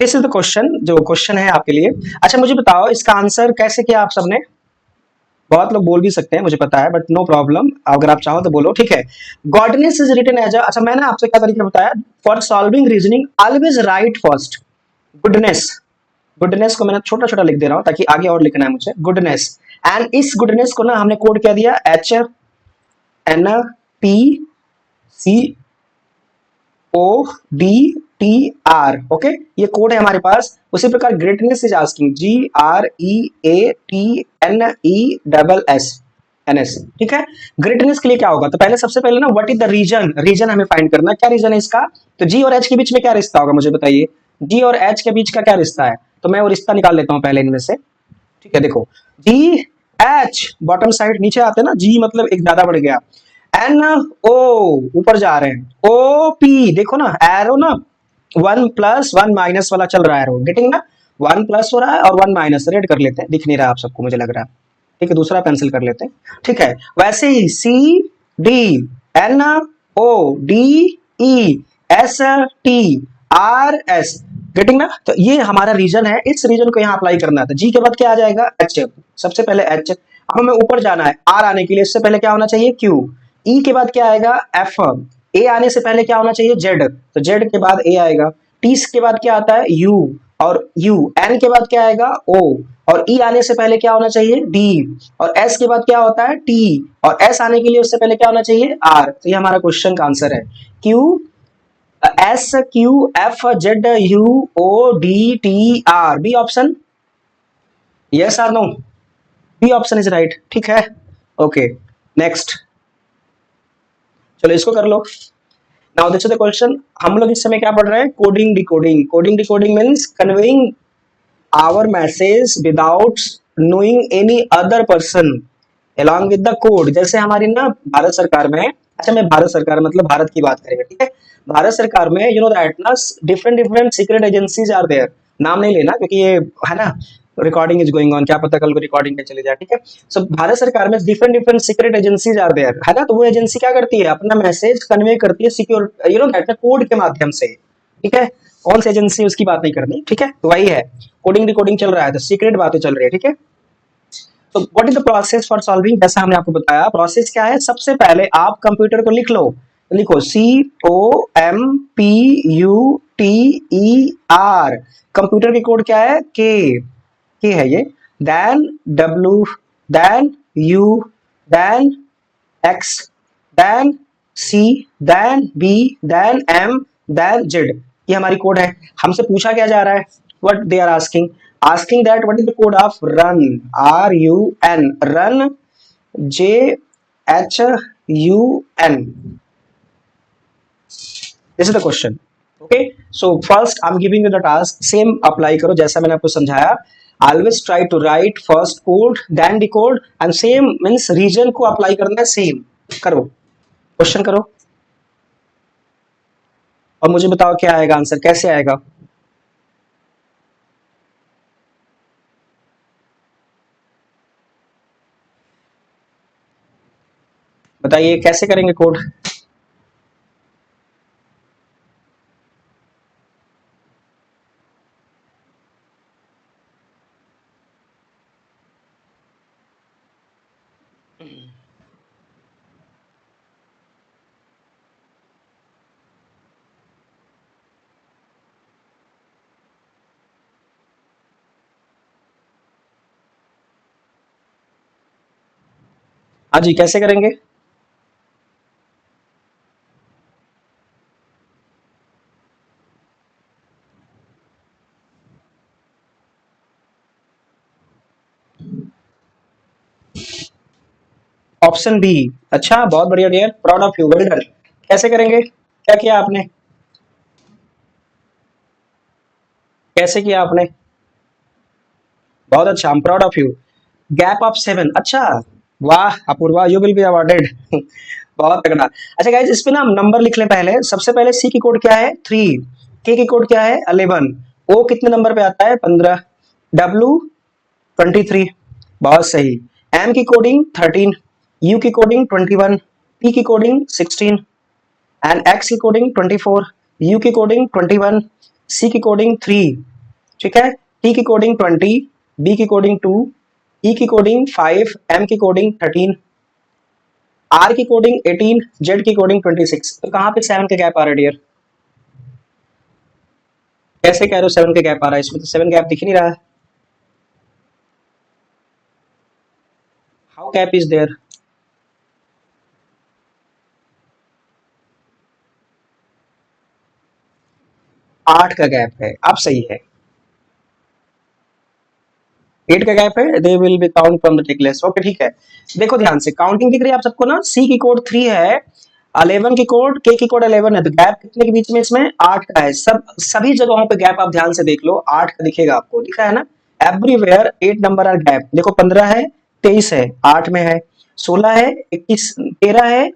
This is the question, जो question है आपके लिए। अच्छा मुझे बताओ इसका आंसर कैसे किया आप सबने। बहुत लोग बोल भी सकते हैं मुझे पता है, बट नो प्रॉब्लम, अगर आप चाहो तो बोलो, ठीक है। गॉडनेस इज रिटन एज अच्छा मैंने आपसे क्या तरीका बताया, for solving reasoning always right first goodness. Goodness को मैंने छोटा छोटा लिख दे रहा हूं ताकि आगे और लिखना है मुझे, गुडनेस। एंड इस गुडनेस को ना हमने कोड क्या दिया, HNPCODTR, ओके, ये कोड है हमारे पास। उसी प्रकार ग्रेटनेस इज आस्किंग GREATNESS, ठीक है। ग्रेटनेस के लिए क्या होगा, तो पहले सबसे पहले ना what is the reason, reason हमें फाइंड करना, क्या रीजन है इसका। तो जी और एच के बीच में क्या रिश्ता होगा मुझे बताइए, जी और एच के बीच का क्या रिश्ता है। तो मैं वो रिश्ता निकाल लेता हूं पहले इनमें से, ठीक है। देखो जी एच बॉटम साइड नीचे आते हैं ना, जी मतलब एक ज्यादा बढ़ गया, एन ओ ऊपर जा रहे हैं, ओ पी देखो ना एरो ना, 1+1- वाला चल रहा है एरो, गेटिंग ना, 1+ हो रहा है और 1-, रेड कर लेते हैं, दिख नहीं रहा आप सबको मुझे लग रहा है, ठीक है, दूसरा पेंसिल कर लेते हैं, ठीक है। वैसे ही CDNODESTRS, गेटिंग ना, तो ये हमारा रीजन है, इस रीजन को यहाँ अप्लाई करना था। जी के बाद क्या आ जाएगा, एच, सबसे पहले एच। अब हमें ऊपर जाना है, आर आने के लिए इससे पहले क्या होना चाहिए, क्यू। ई के बाद क्या आएगा, एफ। ए आने से पहले क्या होना चाहिए, जेड, तो जेड के बाद ए आएगा। टी के बाद क्या आता है, यू, और यू। एन के बाद क्या आएगा, ओ, और ई आने से पहले क्या होना चाहिए, डी, और एस के बाद क्या होता है, टी, और एस आने के लिए उससे पहले क्या होना चाहिए, आर। तो ये हमारा क्वेश्चन का आंसर है, Q SQFZUODTR, B option, yes or no, B option is right, ठीक है। ओके नेक्स्ट, चलो इसको कर लो। Now this is the question, हम लोग इस समय क्या पढ़ रहे हैं, coding decoding. Coding decoding means conveying our message without knowing any other person along with the code। जैसे हमारी ना भारत सरकार में, अच्छा मैं भारत सरकार मतलब भारत की बात करेंगे, ठीक है। भारत सरकार में यू नो दैट ना different different secret agencies are there, नाम नहीं लेना क्योंकि ये है ना, रिकॉर्डिंग इज गोइंग ऑन, क्या पता कल को रिकॉर्डिंग पे चले जाए, ठीक है। सो भारत सरकार में different different secret agencies are there, है ना। तो वो एजेंसी क्या करती है, अपना मैसेज कन्वे करती है secure you know that code के माध्यम से, ठीक है। कौन सी एजेंसी उसकी बात नहीं करनी, ठीक है। तो वही है, कोडिंग डिकोडिंग चल रहा है तो सीक्रेट बातें चल रही है, ठीक है। तो what is the process for solving, जैसा हमने आपको बताया प्रोसेस क्या है, सबसे पहले आप कंप्यूटर को लिख लो, लिखो COMPUTER, कंप्यूटर की कोड क्या है, के है ये, then W, then U, then X, then C, then B, then M, then Z, ये हमारी कोड है। हमसे पूछा क्या जा रहा है, what they are asking that what is the code of run, RUN, run, JHUN, this is the question, okay। So first I'm giving you the task, same apply करो जैसा मैंने आपको समझाया, always try to write first code then decode, and same means region को apply करना है, same करो, question करो और मुझे बताओ क्या आएगा आंसर, कैसे आएगा। बताइए कैसे करेंगे कोड। हाँ जी कैसे करेंगे, ऑप्शन बी, अच्छा बहुत बढ़िया dear, proud of you, well done. कैसे करेंगे, क्या किया आपने, कैसे किया आपने, बहुत अच्छा, I am proud of you. Gap of 7, अच्छा, वाह Apoorva, you will be awarded बहुत तगड़ा। अच्छा गाइज इस पे ना हम नंबर लिख लें पहले, सबसे पहले सी की कोड क्या है 3, के की कोड क्या है 11, ओ कितने नंबर पे आता है 15, डब्ल्यू 23, बहुत सही। एम की कोडिंग 13, यू की कोडिंग 21, पी की कोडिंग 16, एंड एक्स की कोडिंग 24, यू की कोडिंग 21, सी की कोडिंग 3, ठीक है, टी की कोडिंग 20, बी की कोडिंग 2, ई की कोडिंग 5, एम की कोडिंग 13, आर की कोडिंग 18, जेड की कोडिंग 26। तो कहां पे 7 का गैप आ रहा है डियर? कैसे कह रहे हो 7 का गैप आ रहा है? इसमें तो 7 गैप दिख नहीं रहा है। How gap is there? 8 का गैप है, अब सही है। 8 का गैप है, they will be count from the tick list. Okay ठीक है, देखो ध्यान से, काउंटिंग दिख रही है आप सबको ना? सी की कोड 3 है, 11 की कोड, के की कोड 11 है, तो गैप कितने के बीच में? इसमें 8 का है। सभी जगहों पे गैप आप ध्यान से देख लो, 8 का दिखेगा आपको, दिखा है ना? Everywhere 8 number are gap. देखो 15 है, 23 है, 8 में है, 16 है, 21, 13 है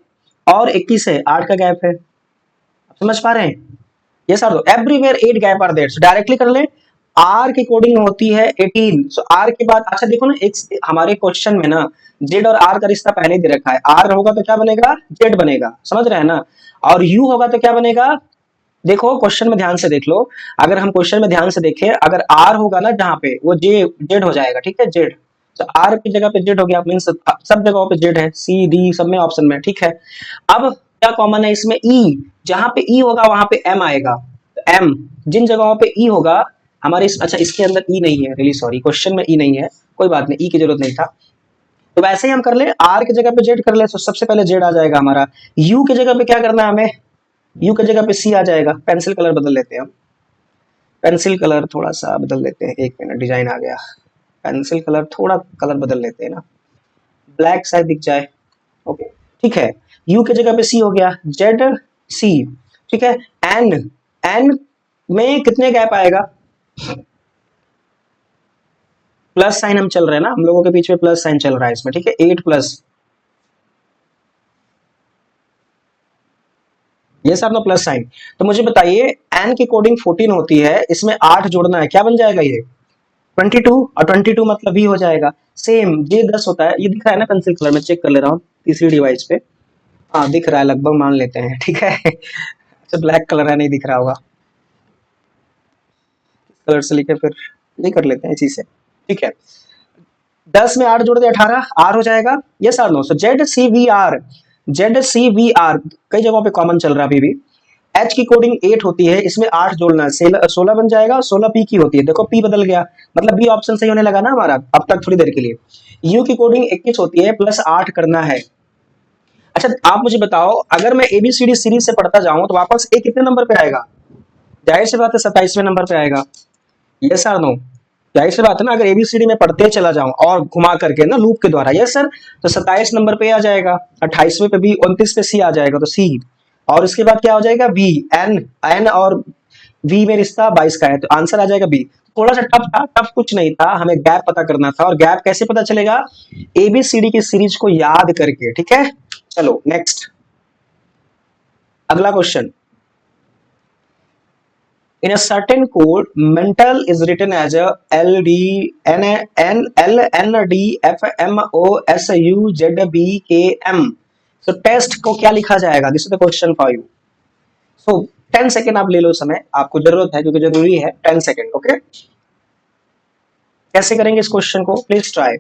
और 21 है, 8 का गैप है। आप समझ पा रहे हैं? ये sir, everywhere 8 gap are there. So directly कर ले, आर की कोडिंग होती है 18। सो आर के बाद, अच्छा देखो ना, एक हमारे क्वेश्चन में ना जेड और आर का रिश्ता पहले ही दे रखा है। आर होगा तो क्या बनेगा? जेड बनेगा, समझ रहे हैं ना? और यू होगा तो क्या बनेगा? देखो क्वेश्चन में ध्यान से देख लो, अगर हम क्वेश्चन में ध्यान से देखें, अगर आर होगा ना जहां पे, वो जेड हो जाएगा, ठीक है, जेड। तो आर की जगह पे जेड हो गया, मीन्स सब जगहों पे जेड है, सी डी सब में ऑप्शन में, ठीक है। अब क्या कॉमन है इसमें? ई, जहां पे ई होगा वहां पे एम आएगा। तो एम, जिन जगहों पे ई होगा हमारे अच्छा इसके अंदर ई नहीं है, रियली सॉरी, क्वेश्चन में ई नहीं है, कोई बात नहीं, ई की जरूरत नहीं था। तो वैसे ही हम कर ले, आर की जगह पे जेड कर ले, तो सबसे पहले जेड आ जाएगा हमारा। यू की जगह पे क्या करना है हमें? यू की जगह पे सी आ जाएगा। पेंसिल कलर बदल लेते हैं हम, पेंसिल कलर थोड़ा सा बदल लेते हैं, एक मिनट, डिजाइन आ गया। पेंसिल कलर थोड़ा कलर बदल लेते हैं ना, ब्लैक शायद दिख जाए। ओके ठीक है, यू की जगह पे सी हो गया, जेड सी, ठीक है। एन, एन में कितने गैप आएगा? प्लस साइन हम चल रहे हैं ना, हम लोगों के बीच में प्लस साइन चल रहा है इसमें, ठीक है, 8 प्लस, ये सब ना प्लस साइन। तो मुझे बताइए, एन की कोडिंग 14 होती है, इसमें 8 जोड़ना है, क्या बन जाएगा ये? 22, और 22 मतलब भी हो जाएगा। सेम ये 10 होता है, ये दिख रहा है ना पेंसिल कलर में, चेक कर ले रहा हूँ तीसरी डिवाइस पे। हाँ दिख रहा है, लगभग मान लेते हैं, ठीक है। अच्छा ब्लैक कलर है, नहीं दिख रहा होगा, कलर से लिखे फिर नहीं कर लेते हैं इसी से, ठीक है। 10 में 8 जोड़ दे 18, आर हो जाएगा। ये sir no, so Z C V R, Z C V R कई जगहों पे कॉमन चल रहा है अभी भी। एच की कोडिंग 8 होती है, इसमें 8 जोड़ना है, 16 बन जाएगा, 16 पी की होती है, देखो पी बदल गया, मतलब बी ऑप्शन सही होने लगा ना हमारा अब तक थोड़ी देर के लिए। यू की कोडिंग 21 होती है, प्लस 8 करना है। अच्छा आप मुझे बताओ, अगर मैं एबीसीडी सीरीज से पढ़ता जाऊं तो वापस ए कितने नंबर पे आएगा? जाहिर सी बात है 27वें नंबर पे आएगा। यस सर नो, जाहिर सी बात है ना, अगर एबीसीडी में पढ़ते चला जाऊं और घुमा करके ना लूप के द्वारा, यस सर, तो 27 नंबर पे आ जाएगा, 28वें पे बी, 29 पे सी आ जाएगा, तो सी। और उसके बाद क्या हो जाएगा? बी, एन, एन और वी में रिश्ता 22 का है, तो आंसर आ जाएगा बी। थोड़ा सा टफ था, टफ कुछ नहीं था, हमें गैप पता करना था, और गैप कैसे पता चलेगा? एबीसीडी की सीरीज को याद करके, ठीक है। चलो नेक्स्ट, अगला question. In a certain code, mental is written as a L D N N L N D F M O S U Z B K M. So test को क्या लिखा जाएगा? This is the question for you. So 10 second आप ले लो समय, आपको जरूरत है क्योंकि जरूरी है, 10 सेकेंड, ओके। कैसे करेंगे इस क्वेश्चन को? Please try.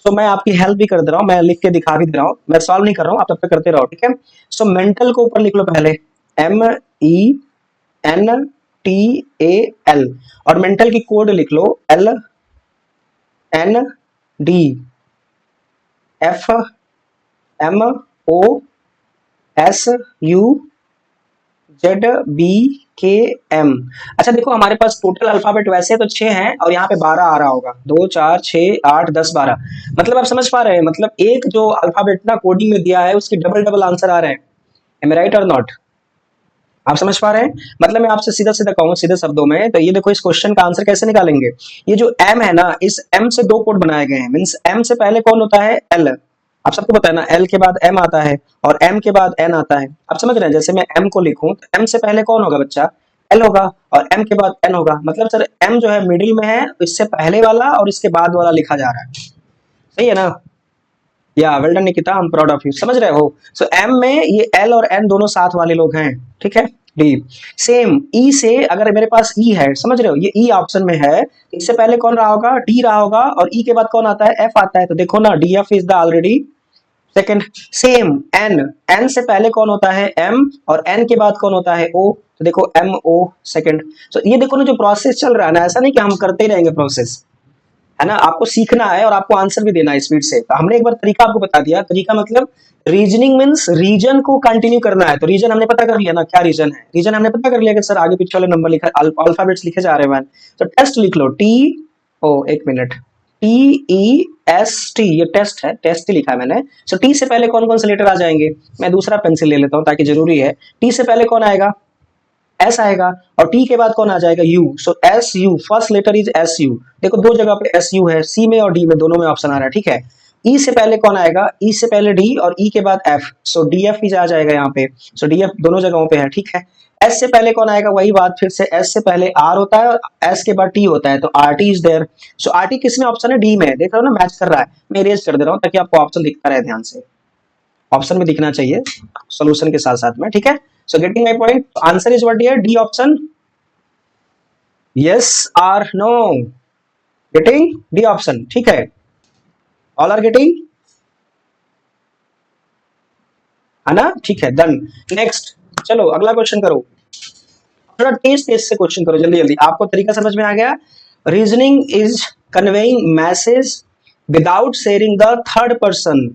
सो मैं आपकी हेल्प भी कर दे रहा हूँ, मैं लिख के दिखा भी दे रहा हूँ, मैं सॉल्व नहीं कर रहा हूँ, आप तब तक करते रहो, ठीक है। सो मेंटल को ऊपर लिख लो पहले, MENTAL, और मेंटल की कोड लिख लो LNDFMOSUZBKM। अच्छा देखो हमारे पास टोटल अल्फाबेट वैसे तो 6 हैं, और यहाँ पे 12 आ रहा होगा, 2 4 6 8 10 12, मतलब आप समझ पा रहे हैं, मतलब एक जो अल्फाबेट ना कोडिंग में दिया है उसकी डबल डबल आंसर आ रहे हैं। एम आई राइट और नॉट? आप समझ पा रहे हैं? मतलब मैं आपसे सीधा सीधा कहूँ सीधे शब्दों में, तो ये देखो इस क्वेश्चन का आंसर कैसे निकालेंगे। ये जो m है ना, इस m से 2 कोड बनाए गए हैं, मींस m से पहले कौन होता है? l। आप सबको पता है ना, l के बाद m आता है और m के बाद n आता है। आप समझ रहे हैं? जैसे मैं m को लिखूं तो m से पहले कौन होगा बच्चा? l होगा, और m के बाद n होगा, मतलब सर m जो है मिडिल में है, इससे पहले वाला और इसके बाद वाला लिखा जा रहा है, सही है ना? या well done Nikita, I am proud of you, समझ रहे हो? सो m में ये l और n दोनों साथ वाले लोग हैं, ठीक है। डी। सेम ई से अगर मेरे पास ई है, समझ रहे हो, ये ई ऑप्शन में है, इससे पहले कौन रहा होगा, डी रहा होगा, और ई के बाद कौन आता है, एफ आता है। तो देखो ना, D F is the already second. Same N, N से पहले कौन होता है, एम, और एन के बाद कौन होता है, ओ। तो देखो एम ओ सेकंड। तो ये देखो ना, जो प्रोसेस चल रहा है ना, ऐसा नहीं कि हम करते ही रहेंगे प्रोसेस, है ना, आपको सीखना है और आपको आंसर भी देना है स्पीड से। तो हमने एक बार तरीका आपको बता दिया, तरीका मतलब रीजनिंग मींस रीजन को कंटिन्यू करना है। तो रीजन हमने पता कर लिया ना, क्या रीजन है, रीजन हमने पता कर लिया कि सर आगे पीछे वाले नंबर लिखा, अल्फाबेट्स लिखे जा रहे हैं। तो टेस्ट लिख लो, टी ओ, एक minute, T E S T, ये टेस्ट है, टेस्ट ही लिखा है मैंने। सो टी से पहले कौन कौन से लेटर आ जाएंगे, मैं दूसरा पेंसिल ले लेता हूँ ताकि जरूरी है। टी से पहले कौन आएगा, एस आएगा, और टी के बाद कौन आ जाएगा, U. So S U, first letter is S U. देखो दो जगह पे एस यू है, सी में और डी में, दोनों में ऑप्शन आ रहा है, ठीक है। ई से पहले कौन आएगा, ई से पहले डी, और ई के बाद एफ, सो डी एफ भी आ जाएगा यहाँ पे। सो डी एफ दोनों जगहों पे है, ठीक है। एस से पहले कौन आएगा, वही बात फिर से, एस से पहले आर होता है और एस के बाद टी होता है, तो R T is there. So R T किसमें ऑप्शन है, डी में, देख रहे हो ना, मैच कर रहा है। मैं इरेज कर दे रहा हूँ ताकि आपको ऑप्शन दिखता रहे, ध्यान से ऑप्शन में दिखना चाहिए सोल्यूशन के साथ साथ में, ठीक है। So getting my point, answer is what dear, D option. yes or no, getting D option, ठीक है, ऑल आर गेटिंग, है ना, ठीक है, डन। नेक्स्ट, चलो अगला क्वेश्चन करो, थोड़ा तेज तेज से क्वेश्चन करो, जल्दी जल्दी। आपको तरीका समझ में आ गया, reasoning is conveying message without sharing the third person,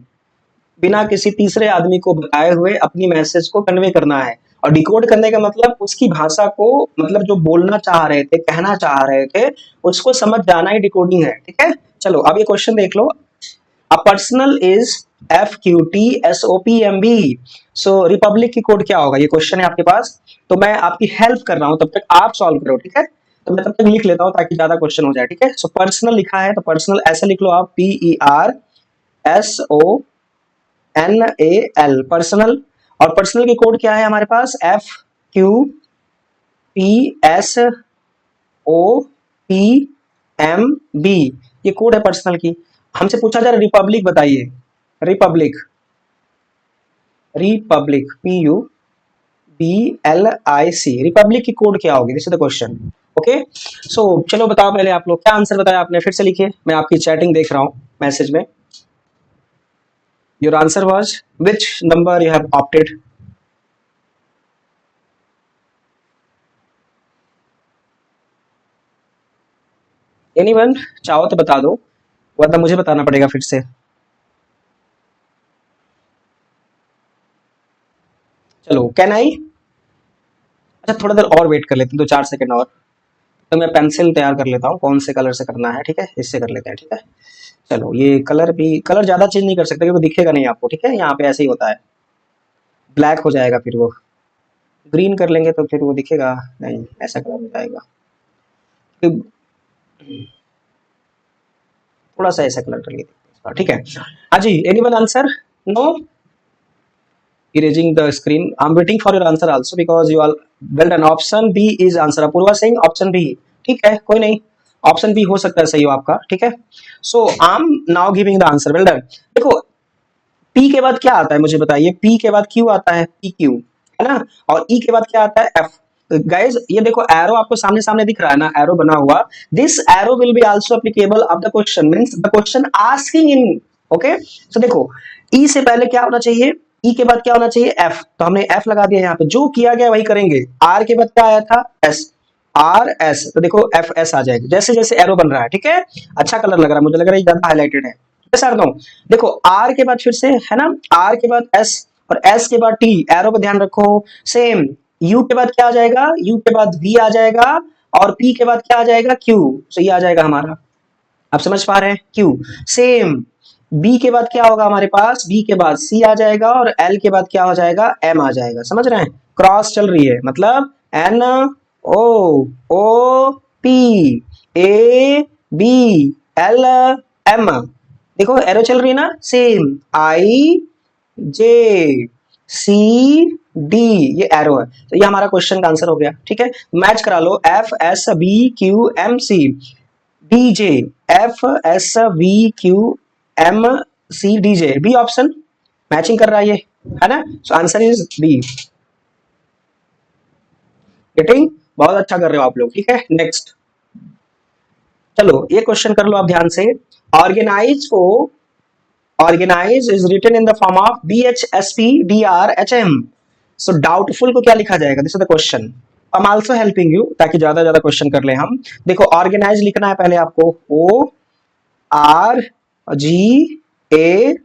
बिना किसी तीसरे आदमी को बताए हुए अपनी मैसेज को कन्वे करना है। और डिकोड करने का मतलब उसकी भाषा को, मतलब जो बोलना चाह रहे थे, कहना चाह रहे थे, उसको समझ जाना ही डिकोडिंग है, ठीक है। चलो अब ये क्वेश्चन देख लो, a personal is F Q T S O P M B. So republic की कोड क्या होगा, ये क्वेश्चन है आपके पास, तो मैं आपकी हेल्प कर रहा हूं, तब तक आप सॉल्व करो, ठीक है। तो मैं तब तक लिख लेता हूं ताकि ज्यादा क्वेश्चन हो जाए, ठीक है। सो पर्सनल लिखा है, तो पर्सनल ऐसे लिख लो आप, P E R S O N A L, personal. और पर्सनल की कोड क्या है हमारे पास, F Q P S O P M B, ये कोड है पर्सनल की। हमसे पूछा जा रहा है रिपब्लिक बताइए, republic, republic P U B L I C, republic की कोड क्या होगी, this is the question, okay. So चलो बताओ पहले आप लोग क्या आंसर बताया आपने, फिर से लिखिए, मैं आपकी चैटिंग देख रहा हूं मैसेज में। Your answer was which number you have opted? Anyone? चाहो तो बता दो, वरना मुझे बताना पड़ेगा फिर से। चलो, कैन आई, अच्छा थोड़ा देर और वेट कर लेते हैं, 2-4 सेकंड और। तो मैं पेंसिल तैयार कर लेता हूँ, कौन से कलर से करना है, ठीक है, इससे कर लेते हैं, ठीक है। चलो ये कलर भी, कलर ज्यादा चेंज नहीं कर सकते क्योंकि दिखेगा नहीं आपको, ठीक है, यहाँ पे ऐसे ही होता है, ब्लैक हो जाएगा फिर वो। ग्रीन कर लेंगे तो फिर वो दिखेगा नहीं, ऐसा कलर हो जाएगा, थोड़ा सा ऐसा कलर कर लेते हैं, ठीक है। हाँ जी, anyone answer, no, erasing the screen, I'm waiting for your answer also because you all well done, option B is answer, Apoorva Singh option B, ठीक है, कोई नहीं, ऑप्शन बी हो सकता है सही हो आपका, ठीक है। So I am now giving the answer, well done. देखो पी के बाद क्या आता है मुझे बताइए, पी के बाद क्यू आता है, पी क्यू, है ना, और ई के बाद क्या आता है, एफ। गाइज ये देखो एरो आपको सामने सामने दिख रहा है ना, एरो बना हुआ, this arrow will be also applicable of the question, means the question asking in, okay. So देखो ई से पहले क्या होना चाहिए, ई के बाद क्या होना चाहिए, एफ, तो हमने एफ लगा दिया यहाँ पे, जो किया गया वही करेंगे। आर के बाद क्या आया था, एस, आर एस, तो देखो एफ एस आ जाएगी, जैसे जैसे एरो बन रहा है, ठीक है। अच्छा कलर लग रहा है, मुझे लग रहा है ज्यादा हाईलाइटेड है, सर नो। देखो आर के बाद फिर से, है ना, आर के बाद एस, और एस के बाद टी, एरो पे ध्यान रखो, सेम। यू के बाद क्या आ जाएगा, यू के बाद वी आ जाएगा, और पी के बाद क्या आ जाएगा, क्यू, सो ये आ जाएगा हमारा, आप समझ पा रहे हैं, क्यू। सेम बी के बाद क्या होगा हमारे पास, बी के बाद सी आ जाएगा, और एल के बाद क्या हो जाएगा, एम आ जाएगा, समझ रहे हैं, क्रॉस चल रही है, मतलब N O O P A B L M, देखो एरो चल रही है ना, same I J C D, ये एरो है, तो ये हमारा क्वेश्चन का आंसर हो गया, ठीक है। मैच करा लो, F S B Q M C D J, F S V Q M C D J, B option matching कर रहा है ये, है ना, so answer is B. Getting? बहुत अच्छा कर रहे हो आप लोग, ठीक है। नेक्स्ट चलो ये क्वेश्चन कर लो आप ध्यान से। ऑर्गेनाइज को, organise is written in the form of BHSPDRHM। So doubtful को क्या लिखा जाएगा? This is the question. I am also helping you ताकि ज्यादा ज्यादा क्वेश्चन कर ले हम। देखो ऑर्गेनाइज लिखना है पहले आपको, ORGANIZE।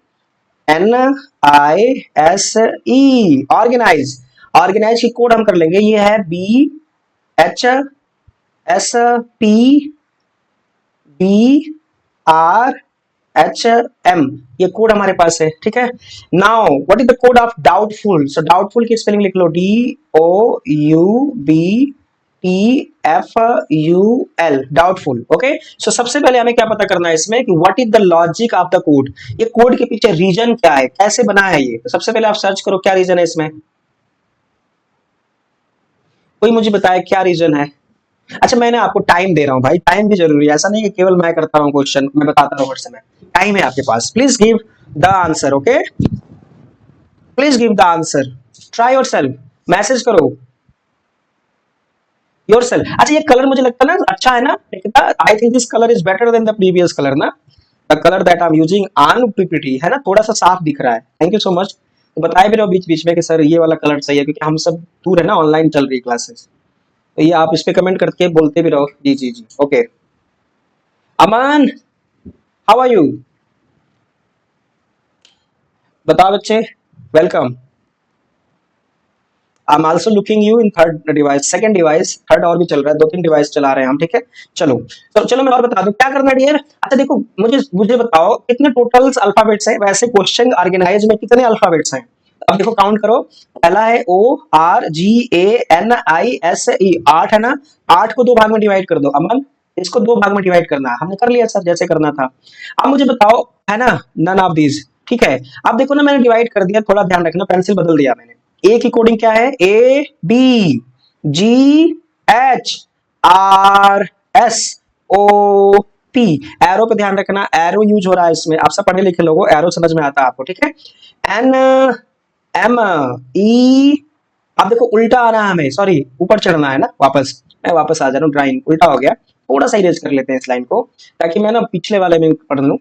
ऑर्गेनाइज, ऑर्गेनाइज की कोड हम कर लेंगे, ये है BHSPDRHM, ये कोड हमारे पास है, ठीक है। Now what is the code of doubtful? So doubtful की स्पेलिंग लिख लो, DOUBTFUL, डाउटफुल। ओके, सो सबसे पहले हमें क्या पता करना है इसमें कि what is the logic of the code, ये कोड के पीछे रीजन क्या है, कैसे बना है ये। तो सबसे पहले आप सर्च करो क्या रीजन है इसमें, कोई मुझे बताए क्या रीजन है। अच्छा मैंने आपको टाइम दे रहा हूं भाई, टाइम भी जरूरी है, ऐसा नहीं कि केवल मैं करता हूं क्वेश्चन, मैं बताता रहूं हर समय। टाइम है आपके पास, please give the answer. Okay, please give the answer, try yourself, message करो योरसेल्फ। अच्छा ये कलर मुझे लगता है ना अच्छा है ना, I think this colour is better than the previous colour ना, the colour that I am using on PPT, है ना, थोड़ा सा साफ दिख रहा है। Thank you so much. तो बताए भी रहो बीच बीच में कि सर ये वाला कलर सही है, क्योंकि हम सब दूर है ना, ऑनलाइन चल रही क्लासेस, तो ये आप इस पे कमेंट करके बोलते भी रहो। जी जी जी, okay. Aman, how are you? बताओ बच्चे, welcome. I am also looking you in third device, second device, third और भी चल रहा है, 2-3 डिवाइस चला रहे हैं हम, ठीक है। चलो तो चलो मैं और बता दूं क्या करना है डियर। अच्छा देखो मुझे मुझे बताओ कितने टोटल्स अल्फाबेट्स हैं, वैसे क्वेश्चन ऑर्गेनाइज में कितने अल्फाबेट्स हैं? अब देखो काउंट करो, पहला है ORGANISE, 8 है ना, 8 को 2 भाग में डिवाइड कर दो। अमन इसको 2 भाग में डिवाइड करना है, हमने कर लिया सर जैसे करना था। अब मुझे बताओ, है ना, नन ऑफ दीज, ठीक है। अब देखो ना मैंने डिवाइड कर दिया, थोड़ा ध्यान रखना, पेंसिल बदल दिया मैंने। ए की कोडिंग क्या है? ABGHRSOP। एरो पे ध्यान रखना, एरो यूज हो रहा है इसमें, आप सब पढ़े लिखे लोगों, एरो समझ में आता है आपको, ठीक है। NME, अब देखो उल्टा आना है हमें, सॉरी ऊपर चढ़ना है ना, वापस मैं वापस आ जा रहा हूँ, ड्राइंग उल्टा हो गया, थोड़ा सा इरेज कर लेते हैं इस लाइन को ताकि मैं ना पिछले वाले में पढ़ लूँ।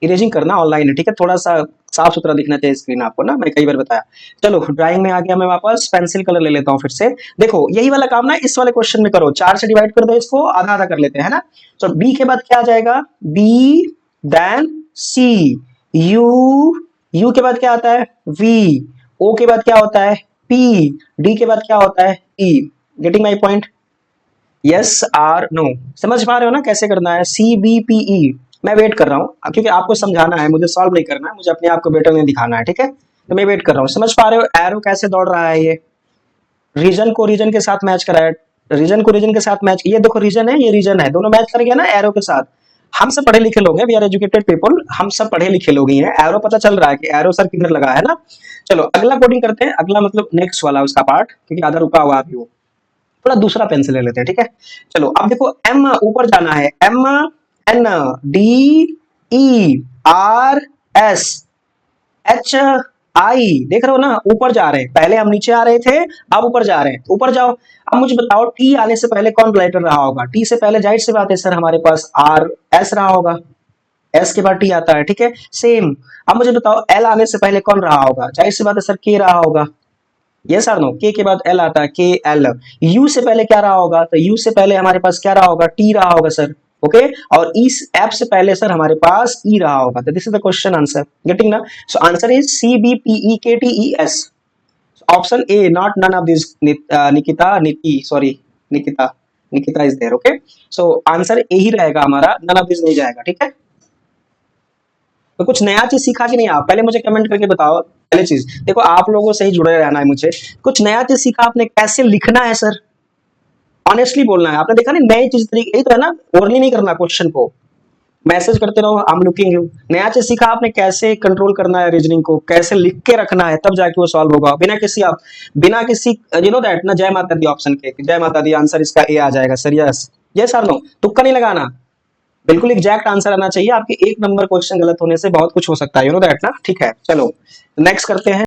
इरेजिंग करना ऑनलाइन है, ठीक है, थोड़ा सा साफ सुथरा दिखना चाहिए स्क्रीन आपको ना, मैं कई बार बताया। चलो ड्राइंग में आ गया मैं वापस, पेंसिल कलर ले लेता हूँ फिर से। देखो यही वाला काम ना इस वाले क्वेश्चन में करो, 4 से डिवाइड कर दो इसको, आधा आधा कर लेते हैं, है ना। तो बी के बाद क्या आ जाएगा? बी, देन सी, यू के बाद क्या आता है? वी, ओ के बाद क्या होता है? पी, डी के बाद क्या होता है? E. Getting my point? Yes or no? समझ पा रहे हो ना कैसे करना है? CBPE, मैं वेट कर रहा हूँ क्योंकि आपको समझाना है, मुझे सॉल्व नहीं करना है, मुझे अपने आप को बेटर नहीं दिखाना है, ठीक है। तो मैं वेट कर रहा हूँ, समझ पा रहे हो एरो कैसे दौड़ रहा है? ये रीजन को रीजन के साथ मैच करा है, रीजन को रीजन के साथ मैच, ये देखो रीजन है, ये रीजन है, दोनों मैच कर गया ना एरो के साथ। हम सब पढ़े लिखे लोग हैं, वी आर एजुकेटेड पीपल, हम सब पढ़े लिखे लोग ही हैं, एरो पता चल रहा है कि एरो सर किधर लगा है ना। चलो अगला कोडिंग करते हैं, अगला मतलब नेक्स्ट वाला उसका पार्ट, क्योंकि आधा रुका हुआ अभी वो, थोड़ा दूसरा पेंसिल ले लेते हैं, ठीक है। चलो अब देखो एम ऊपर जाना है, MNDERSHI, देख रहे हो ना, ऊपर जा रहे हैं, पहले हम नीचे आ रहे थे, अब ऊपर जा रहे हैं, ऊपर जाओ। अब मुझे बताओ टी आने से पहले कौन लेटर रहा होगा? टी से पहले जाहिर सी बात है सर हमारे पास RS रहा होगा, एस के बाद टी आता है, ठीक है, सेम। अब मुझे बताओ एल आने से पहले कौन रहा होगा? जाहिर सी बात है सर के रहा होगा, ये सर नो, के बाद एल आता है, KL। यू से पहले क्या रहा होगा? तो यू से पहले हमारे पास क्या रहा होगा? टी रहा होगा सर, ओके। और इस ऐप से पहले सर हमारे पास ई रहा होगा, तो this is the question answer, getting ना। So answer is CBPEKTES, option A, not none of this. Nikita, Nikki, sorry Nikita, Nikita is there, okay. So answer A ही रहेगा हमारा, नन ऑफ दिस नहीं जाएगा, ठीक है। तो कुछ नया चीज सीखा कि नहीं आप? पहले मुझे कमेंट करके बताओ। पहले चीज देखो, आप लोगों से ही जुड़े रहना है मुझे, कुछ नया चीज सीखा आपने? कैसे लिखना है सर, ऑनेस्टली बोलना है। आपने देखा नहीं नई चीज तरीके, यही तो है ना, ओरली नहीं करना क्वेश्चन को, मैसेज करते रहो, आई एम लुकिंग यू। नया चीज सीखा आपने, कैसे कंट्रोल करना है रीजनिंग को, कैसे लिख के रखना है, तब जाके वो सॉल्व होगा, बिना किसी आप बिना किसी यू नो दैट ना, जय माता दी ऑप्शन के, जय माता दी, आंसर इसका ए आ जाएगा sir, yes yes sir no, तुक्का नहीं लगाना, बिल्कुल एग्जैक्ट आंसर आना चाहिए। आपके एक नंबर क्वेश्चन गलत होने से बहुत कुछ हो सकता है, यू नो दैट ना, ठीक है। चलो नेक्स्ट करते हैं।